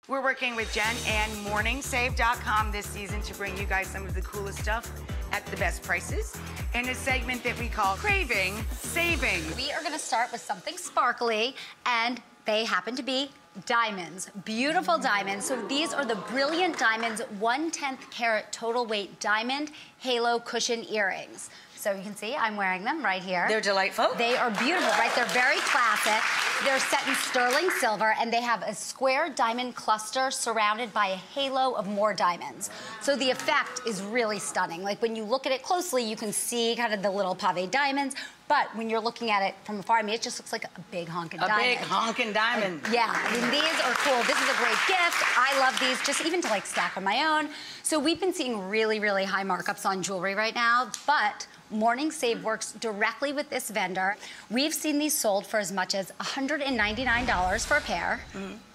We're working with Jen and MorningSave.com this season to bring you guys some of the coolest stuff at the best prices in a segment that we call Craving Savings. We are going to start with something sparkly, and they happen to be diamonds, beautiful diamonds. So these are the Brilliant Diamonds 1/10 carat total weight diamond halo cushion earrings. So you can see I'm wearing them right here. They're delightful. They are beautiful, right? They're very classic. They're set in sterling silver, and they have a square diamond cluster surrounded by a halo of more diamonds. So the effect is really stunning. Like when you look at it closely, you can see kind of the little pave diamonds, but when you're looking at it from afar, I mean, it just looks like a big honking diamond. A big honking diamond. Yeah, I mean, these are cool. This is a great gift. I love these, just even to like stack on my own. So we've been seeing really, really high markups on jewelry right now, but Morning Save works directly with this vendor. We've seen these sold for as much as $199 for a pair,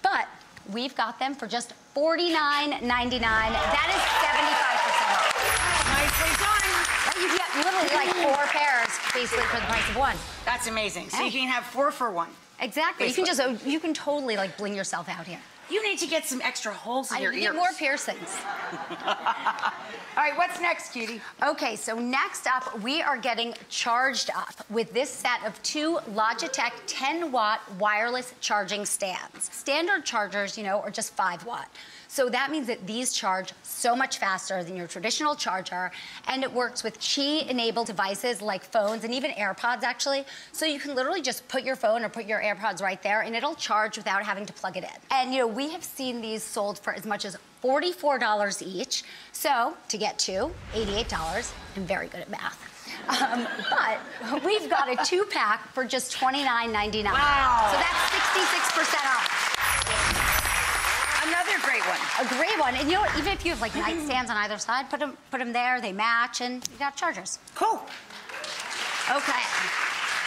but we've got them for just $49.99. That is 75% off. Nicely done. You get literally like 4 pairs basically for the price of 1. That's amazing. So you can have 4 for 1. Exactly. You can totally like bling yourself out here. You need to get some extra holes in your ears. I need more piercings. All right, what's next, cutie? Okay, so next up, we are getting charged up with this set of 2 Logitech 10-watt wireless charging stands. Standard chargers, you know, are just 5-watt. So that means that these charge so much faster than your traditional charger, and it works with Qi-enabled devices like phones and even AirPods, actually. So you can literally just put your phone or put your AirPods right there, and it'll charge without having to plug it in. And, you know, we have seen these sold for as much as $44 each. So to get 2, $88. I'm very good at math. But we've got a 2-pack for just $29.99. Wow. So that's 66% off. Another great one. A great one. And you know what? Even if you have like nightstands on either side, put them there, they match, and you got chargers. Cool. Okay.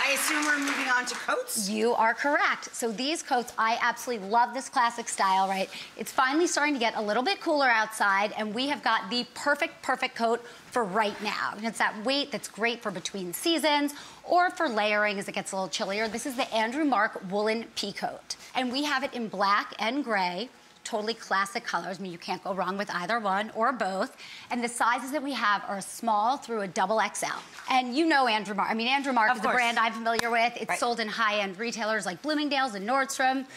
I assume we're moving on to coats? You are correct. So these coats, I absolutely love this classic style, right? It's finally starting to get a little bit cooler outside, and we have got the perfect coat for right now. And it's that weight that's great for between seasons or for layering as it gets a little chillier. This is the Andrew Marc Woolen Pea Coat. And we have it in black and gray. Totally classic colors. I mean, you can't go wrong with either one or both. And the sizes that we have are a small through a double XL. And you know Andrew Marc. I mean, Andrew Marc is a brand I'm familiar with. It's sold in high-end retailers like Bloomingdale's and Nordstrom.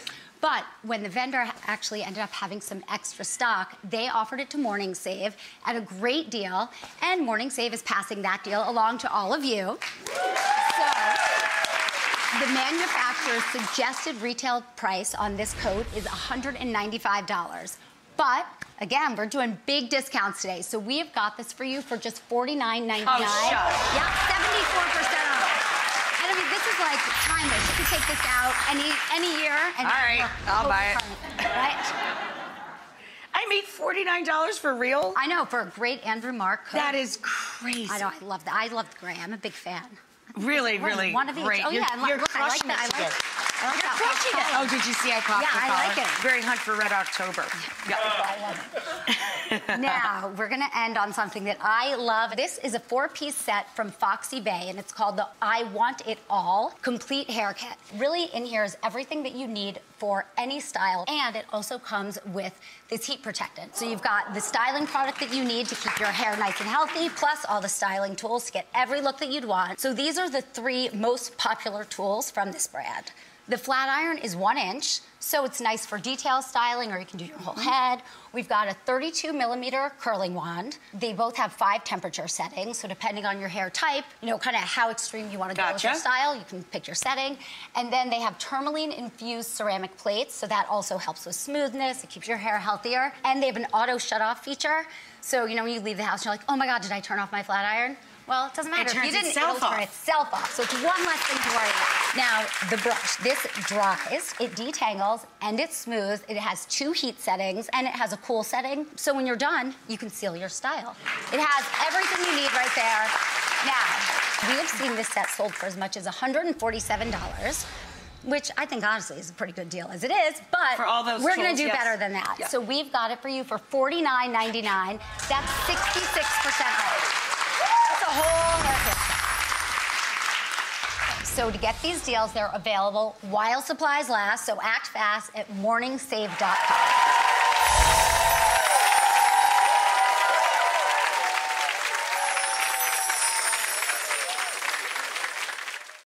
But when the vendor actually ended up having some extra stock, they offered it to Morning Save at a great deal. And Morning Save is passing that deal along to all of you. So the manufacturer's suggested retail price on this coat is $195. But, again, we're doing big discounts today. So we have got this for you for just $49.99. Oh, shut. Yep, 74% off. And I mean, this is like timeless. You can take this out any year. And all right, I'll buy it. Right? I made $49 for real? I know, for a great Andrew Marc coat. That is crazy. I know, I love that. I love the gray. I'm a big fan. Really, really one of each. great. Oh, yeah, you're look, crushing I like that. You're crushing it. Oh, did you see I popped the collar? Yeah, I like it. Very Hunt for Red October. Yeah. I love it. Now, we're going to end on something that I love. This is a 4-piece set from Foxy Bay, and it's called the I Want It All Complete Hair Kit. Really, in here is everything that you need for any style, and it also comes with this heat protectant. So you've got the styling product that you need to keep your hair nice and healthy, plus all the styling tools to get every look that you'd want. So these are the 3 most popular tools from this brand. The flat iron is 1 inch, so it's nice for detail styling, or you can do your whole head. We've got a 32mm curling wand. They both have 5 temperature settings, so depending on your hair type, you know, kind of how extreme you want to go with your style, you can pick your setting. And then they have tourmaline-infused ceramic plates, so that also helps with smoothness. It keeps your hair healthier. And they have an auto shut-off feature, so, you know, when you leave the house, you're like, oh my God, did I turn off my flat iron? Well, it doesn't matter. It turns itself off. It'll turn itself off. So it's one less thing to worry about. Now, the brush. This dries, it detangles, and it's smooth. It has 2 heat settings, and it has a cool setting. So when you're done, you can seal your style. It has everything you need right there. Now, we have seen this set sold for as much as $147. Which I think, honestly, is a pretty good deal as it is, but for all those we're going to tools, do better than that. Yeah. So we've got it for you for $49.99. That's 66% off. That's a whole lot. So to get these deals, they're available while supplies last, so act fast at morningsave.com.